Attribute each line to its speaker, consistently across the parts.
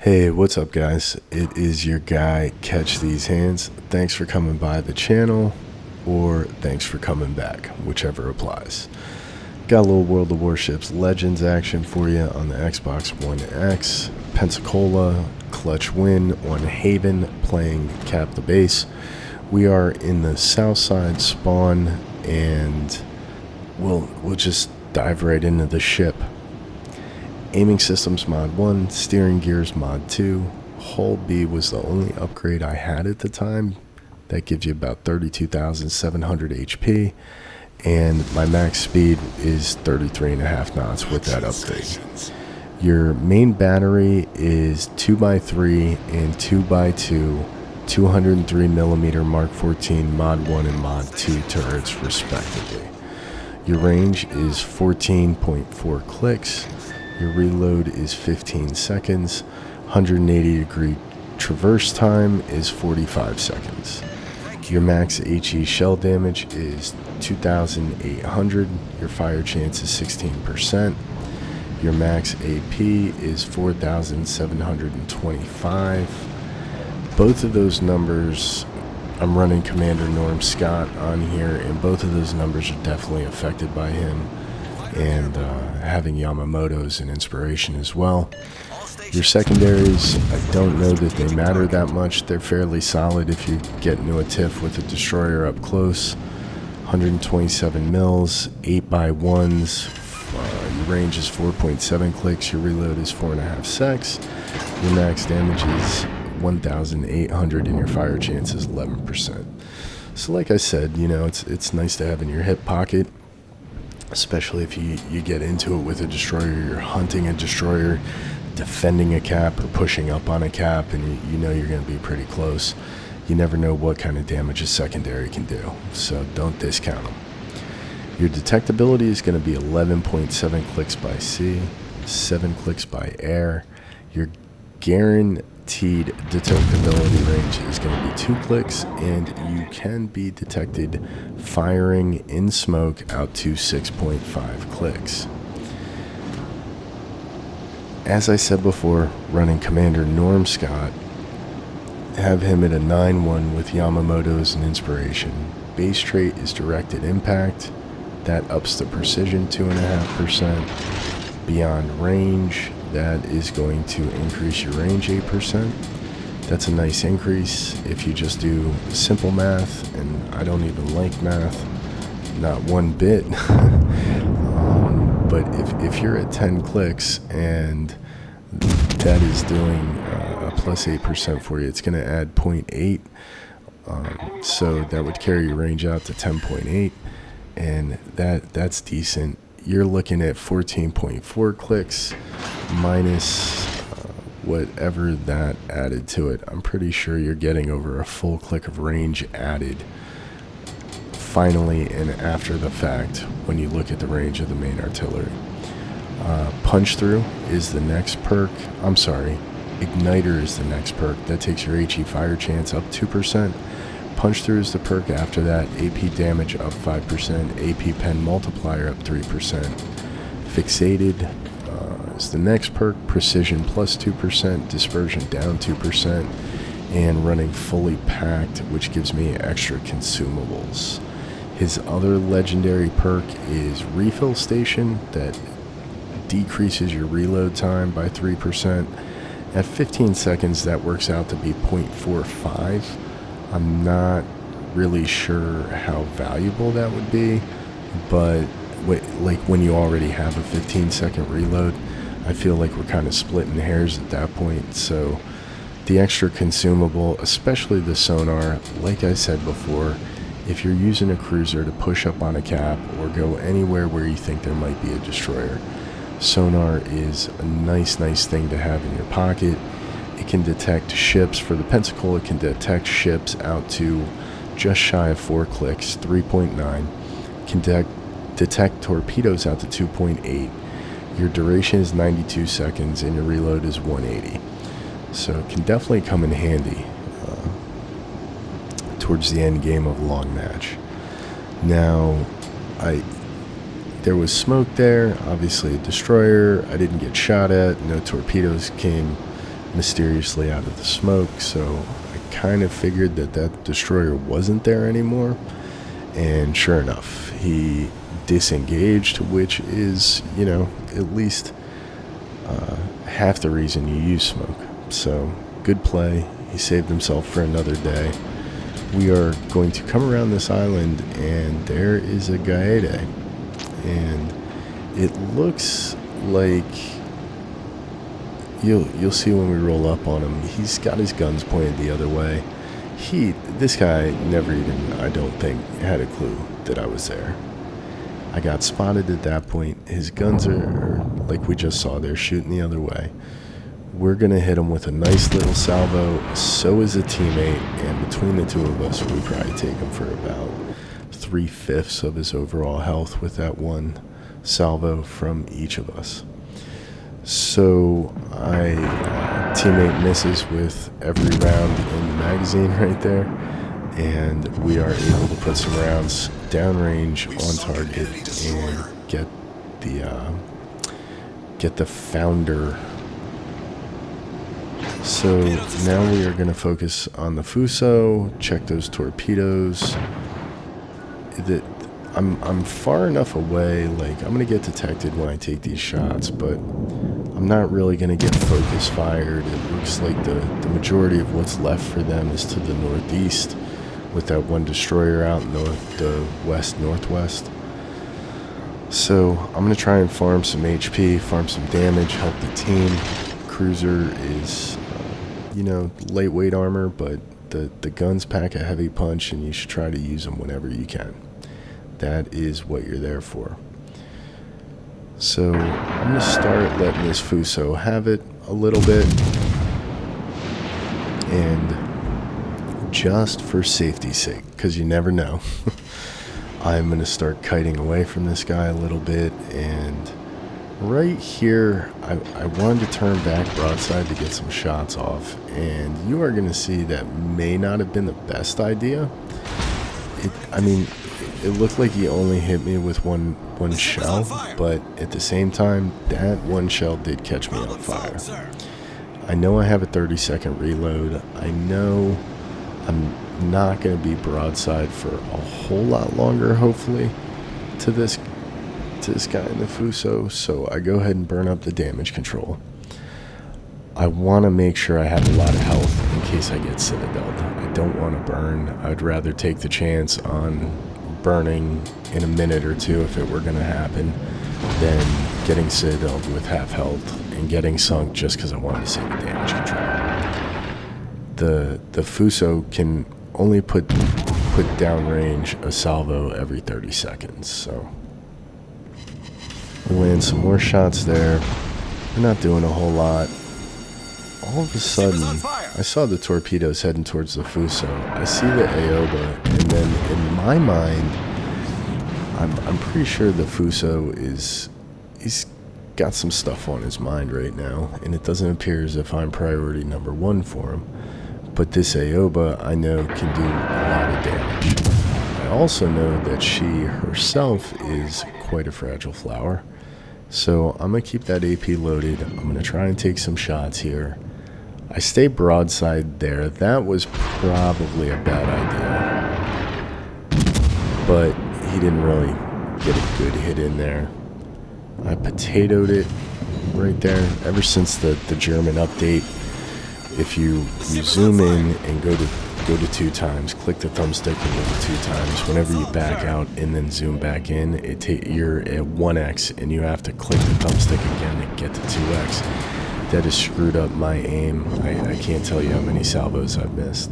Speaker 1: Hey, what's up, guys? It is your guy, Catch These Hands. Thanks for coming by the channel, or thanks for coming back, whichever applies. Got a little World of Warships Legends action for you on the Xbox One X. Pensacola, clutch win on Haven, playing Cap the Base. We are in the south side spawn, and we'll just dive right into the ship. Aiming systems mod 1, steering gears mod 2, hull B was the only upgrade I had at the time. That gives you about 32,700 HP, and my max speed is 33.5 knots with that upgrade. Your main battery is 2x3 and 2x2, 203mm Mark 14 mod 1 and mod 2 turrets respectively. Your range is 14.4 clicks. Your reload is 15 seconds. 180 degree traverse time is 45 seconds. Your max HE shell damage is 2,800. Your fire chance is 16%. Your max AP is 4,725. Both of those numbers, I'm running Commander Norm Scott on here, and both of those numbers are definitely affected by him. And having Yamamoto as an inspiration as well. Your secondaries, I don't know that they matter that much. They're fairly solid if you get into a tiff with a destroyer up close. 127 mils, 8x1s. Your range is 4.7 clicks. Your reload is 4.5 secs. Your max damage is 1,800, and your fire chance is 11%. So like I said, you know, it's nice to have in your hip pocket. Especially if you get into it with a destroyer, you're hunting a destroyer, defending a cap, or pushing up on a cap, and you know you're going to be pretty close. You never know what kind of damage a secondary can do, so don't discount them. Your detectability is going to be 11.7 clicks by sea, 7 clicks by air. Your guaranteed detectability range is going to be 2 clicks, and you can be detected firing in smoke out to 6.5 clicks. As I said before, running Commander Norm Scott, have him at a 9-1 with Yamamoto as an inspiration. Base trait is directed impact. That ups the precision 2.5%. Beyond range, that is going to increase your range 8%. That's a nice increase if you just do simple math, and I don't even like math, not one bit. But if you're at 10 clicks and that is doing a plus 8% for you, it's going to add 0.8. So that would carry your range out to 10.8, and that's decent. You're looking at 14.4 clicks minus whatever that added to it. I'm pretty sure you're getting over a full click of range added finally and after the fact when you look at the range of the main artillery. Punch Through is the next perk. I'm sorry, Igniter is the next perk. That takes your HE fire chance up 2%. Punch Through is the perk after that. AP damage up 5%. AP pen multiplier up 3%. Fixated is the next perk. Precision plus 2%. Dispersion down 2%. And running fully packed, which gives me extra consumables. His other legendary perk is Refill Station. That decreases your reload time by 3%. At 15 seconds, that works out to be 0.45. I'm not really sure how valuable that would be, but like when you already have a 15-second reload, I feel like we're kind of splitting hairs at that point. So the extra consumable, especially the sonar, like I said before, if you're using a cruiser to push up on a cap or go anywhere where you think there might be a destroyer, sonar is a nice thing to have in your pocket. It can detect ships. For the Pensacola, it can detect ships out to just shy of 4 clicks, 3.9. Can detect torpedoes out to 2.8. Your duration is 92 seconds, and your reload is 180. So it can definitely come in handy towards the end game of a long match. Now, there was smoke there, obviously a destroyer. I didn't get shot at. No torpedoes came mysteriously out of the smoke, so I kind of figured that that destroyer wasn't there anymore. And sure enough, he disengaged, which is, you know, at least half the reason you use smoke. So good play. He saved himself for another day. We are going to come around this island, and there is a Gaede, and it looks like you'll see when we roll up on him. He's got his guns pointed the other way. This guy never even, I don't think, had a clue that I was there. I got spotted at that point. His guns are, like we just saw, they're shooting the other way. We're going to hit him with a nice little salvo. So is a teammate, and between the two of us, we probably take him for about 3/5 of his overall health with that one salvo from each of us. So teammate misses with every round in the magazine right there, and we are able to put some rounds downrange on target and get the founder. So now we are going to focus on the Fuso, check those torpedoes. I'm far enough away, like I'm going to get detected when I take these shots, but I'm not really going to get focus fired. It looks like the majority of what's left for them is to the northeast, with that one destroyer out in the west-northwest. So I'm going to try and farm some HP, farm some damage, help the team. Cruiser is, lightweight armor, but the guns pack a heavy punch, and you should try to use them whenever you can. That is what you're there for. So I'm going to start letting this Fuso have it a little bit. And just for safety's sake, because you never know, I'm going to start kiting away from this guy a little bit. And right here, I wanted to turn back broadside to get some shots off. And you are going to see that may not have been the best idea. It looked like he only hit me with one shell, but at the same time, that one shell did catch me on fire. I know I have a 30-second reload. I know I'm not going to be broadside for a whole lot longer, hopefully, to this guy in the Fuso, so I go ahead and burn up the damage control. I want to make sure I have a lot of health in case I get citadeled. I don't want to burn. I'd rather take the chance on burning in a minute or two if it were going to happen than getting citadeled with half health and getting sunk just because I wanted to save the damage control. The Fuso can only put downrange a salvo every 30 seconds, so we land some more shots there. We're not doing a whole lot. All of a sudden, I saw the torpedoes heading towards the Fuso. I see the Aoba, and then in my mind, I'm pretty sure the Fuso he's got some stuff on his mind right now, and it doesn't appear as if I'm priority number one for him. But this Aoba, I know, can do a lot of damage. I also know that she herself is quite a fragile flower. So I'm going to keep that AP loaded. I'm going to try and take some shots here. I stay broadside there. That was probably a bad idea. But he didn't really get a good hit in there. I potatoed it right there. Ever since the German update, if you zoom in and go to 2 times, click the thumbstick and go to 2 times. Whenever you back out and then zoom back in, you're at 1x and you have to click the thumbstick again to get to 2x. That has screwed up my aim. I can't tell you how many salvos I've missed.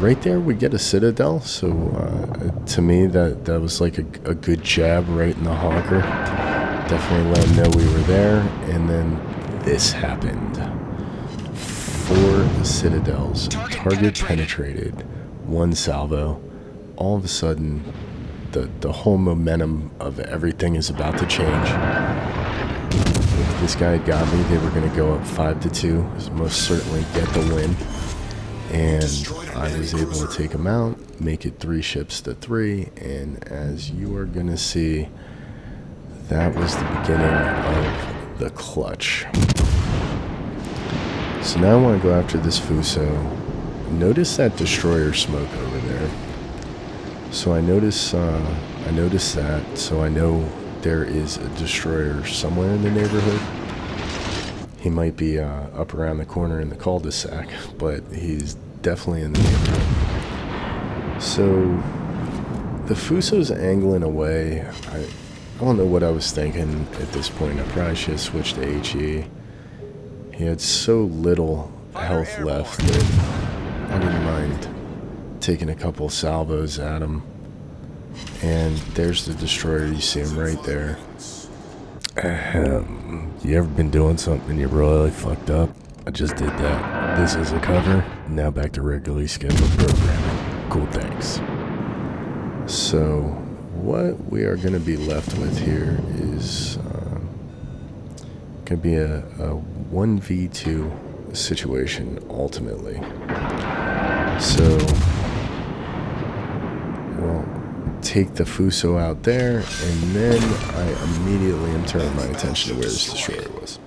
Speaker 1: Right there we get a citadel, so to me that was like a good jab right in the honker. Definitely let them know we were there, and then this happened. 4 citadels, target penetrated, 1 salvo. All of a sudden, the whole momentum of everything is about to change. If this guy had got me, they were going to go up 5-2, most certainly get the win. And I was able to take him out, make it 3 ships to 3, and as you are going to see, that was the beginning of the clutch. So now I want to go after this Fuso. Notice that destroyer smoke over there. So I notice that, so I know there is a destroyer somewhere in the neighborhood. He might be up around the corner in the cul-de-sac, but he's definitely in the neighborhood. So the Fuso's angling away. I don't know what I was thinking at this point. I probably should have switched to HE. He had so little health left that I didn't mind taking a couple salvos at him. And there's the destroyer. You see him right there. You ever been doing something you really fucked up? I just did that. This is a cover. Now back to regularly scheduled programming. Cool, thanks. So what we are going to be left with here is going to be a 1v2 situation ultimately. So we'll take the Fuso out there, and then I immediately am turning my attention to where this destroyer was,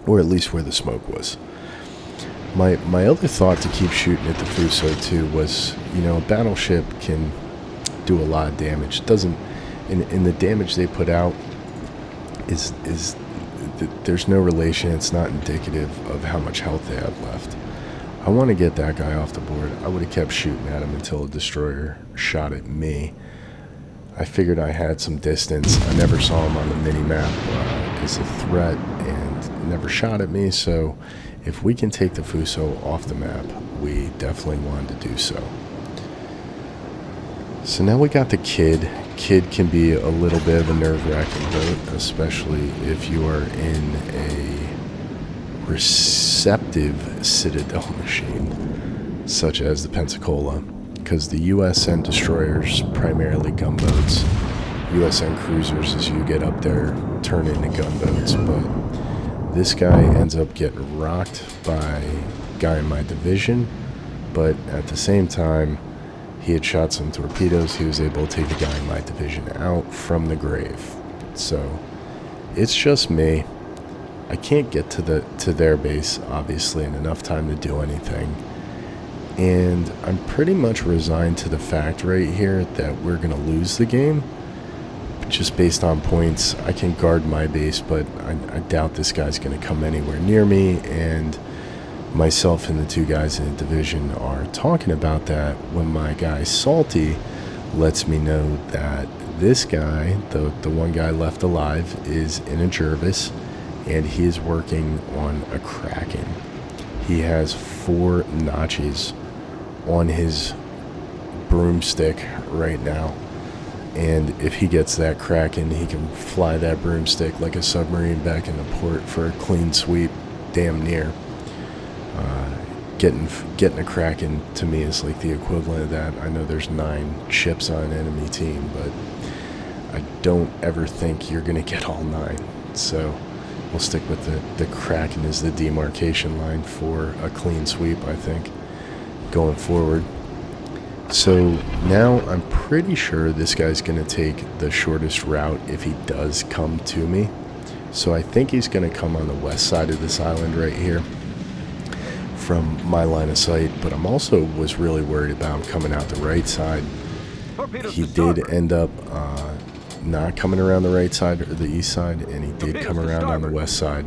Speaker 1: or at least where the smoke was. My other thought to keep shooting at the Fuso too was, you know, a battleship can do a lot of damage. It doesn't, and the damage they put out is there's no relation. It's not indicative of how much health they have left. I want to get that guy off the board. I would have kept shooting at him until a destroyer shot at me. I figured I had some distance. I never saw him on the mini-map as a threat and never shot at me, so if we can take the Fuso off the map, we definitely wanted to do so. So now we got the Kid. Kid can be a little bit of a nerve-wracking boat, especially if you are in a receptive Citadel machine, such as the Pensacola, because the USN destroyers, primarily gunboats, USN cruisers as you get up there turn into gunboats, but this guy ends up getting rocked by a guy in my division, but at the same time, he had shot some torpedoes. He was able to take the guy in my division out from the grave. So it's just me. I can't get to their base, obviously, in enough time to do anything. And I'm pretty much resigned to the fact right here that we're going to lose the game. Just based on points, I can guard my base, but I doubt this guy's going to come anywhere near me. And myself and the two guys in the division are talking about that when my guy Salty lets me know that this guy, the one guy left alive, is in a Jervis, and he is working on a Kraken. He has 4 notches on his broomstick right now, and if he gets that Kraken, he can fly that broomstick like a submarine back into port for a clean sweep, damn near. Getting a Kraken to me is like the equivalent of that. I know there's 9 ships on an enemy team, but I don't ever think you're gonna get all 9. So we'll stick with the Kraken as the demarcation line for a clean sweep, I think, going forward. So now I'm pretty sure this guy's gonna take the shortest route if he does come to me. So I think he's gonna come on the west side of this island right here from my line of sight, but I'm also was really worried about him coming out the right side. He did end up not coming around the right side or the east side, and he did come around on the west side.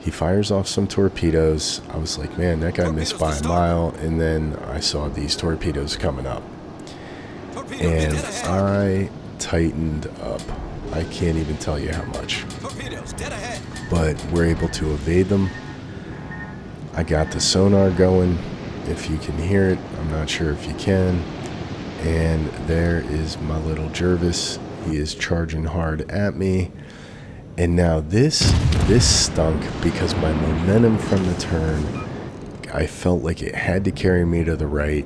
Speaker 1: He fires off some torpedoes. I was like, man, that guy missed by a mile, and then I saw these torpedoes coming up, and I tightened up. I can't even tell you how much, but we're able to evade them. I got the sonar going, if you can hear it. I'm not sure if you can. And there is my little Jervis. He is charging hard at me. And now this stunk because my momentum from the turn, I felt like it had to carry me to the right,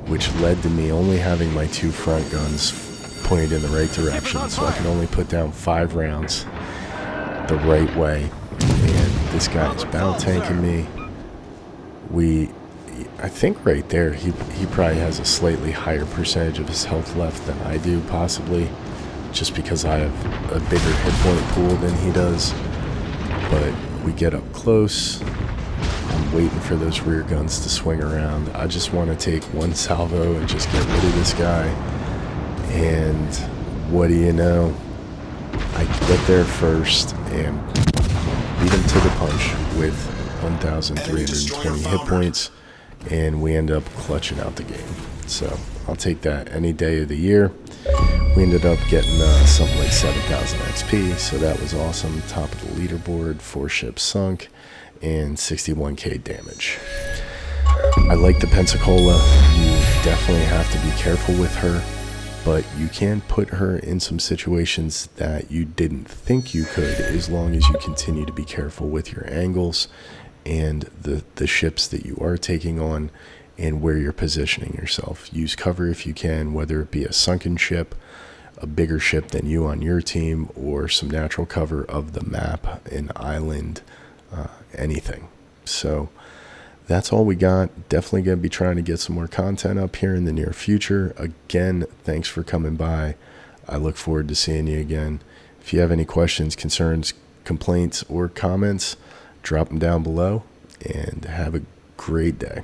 Speaker 1: which led to me only having my 2 front guns pointed in the right direction. So I could only put down 5 rounds the right way. And this guy is bow tanking me. I think right there, he probably has a slightly higher percentage of his health left than I do, possibly, just because I have a bigger hit point pool than he does. But we get up close, I'm waiting for those rear guns to swing around. I just want to take one salvo and just get rid of this guy. And what do you know? I get there first and beat him to the punch with 1,320 hit points, and we end up clutching out the game. So I'll take that any day of the year. We ended up getting something like 7,000 XP, so that was awesome. Top of the leaderboard, 4 ships sunk, and 61k damage. I like the Pensacola. You definitely have to be careful with her, but you can put her in some situations that you didn't think you could, as long as you continue to be careful with your angles and the ships that you are taking on and where you're positioning yourself. Use cover if you can, whether it be a sunken ship, a bigger ship than you on your team, or some natural cover of the map, an island, anything. So that's all we got. Definitely going to be trying to get some more content up here in the near future. Again, thanks for coming by. I look forward to seeing you again. If you have any questions, concerns, complaints, or comments, drop them down below, and have a great day.